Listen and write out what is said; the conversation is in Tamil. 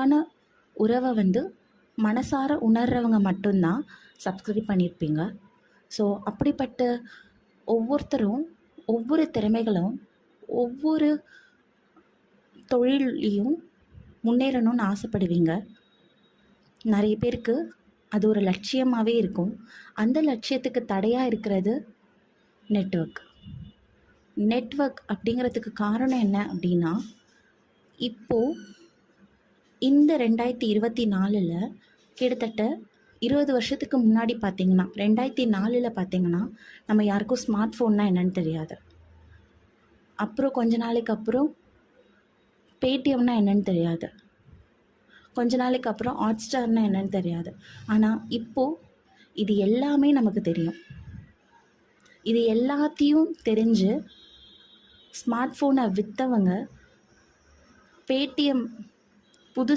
அன்பான உறவை மனசார உணர்றவங்க மட்டும்தான் சப்ஸ்கிரைப் பண்ணியிருப்பீங்க. ஸோ அப்படிப்பட்ட ஒவ்வொருத்தரும் ஒவ்வொரு திறமைகளும் ஒவ்வொரு தொழிலையும் முன்னேறணும்னு ஆசைப்படுவீங்க. நிறைய பேருக்கு அது ஒரு லட்சியமாகவே இருக்கும். அந்த லட்சியத்துக்கு தடையாக இருக்கிறது நெட்வொர்க் அப்படிங்கிறதுக்கு காரணம் என்ன அப்படின்னா, இப்போது இந்த 2024 கிட்டத்தட்ட 20 வருஷத்துக்கு முன்னாடி பார்த்திங்கன்னா 2004 பார்த்திங்கன்னா நம்ம யாருக்கும் ஸ்மார்ட் ஃபோன்னா என்னென்னு தெரியாது. அப்புறம் கொஞ்ச நாளைக்கு அப்புறம் பேடிஎம்னா என்னென்னு தெரியாது. கொஞ்ச நாளைக்கு அப்புறம் ஹாட்ஸ்டார்னா என்னென்னு தெரியாது. ஆனால் இப்போது இது எல்லாமே நமக்கு தெரியும். இது எல்லாத்தையும் தெரிஞ்சு ஸ்மார்ட் ஃபோனை விற்றவங்க பேடிஎம் புதுசு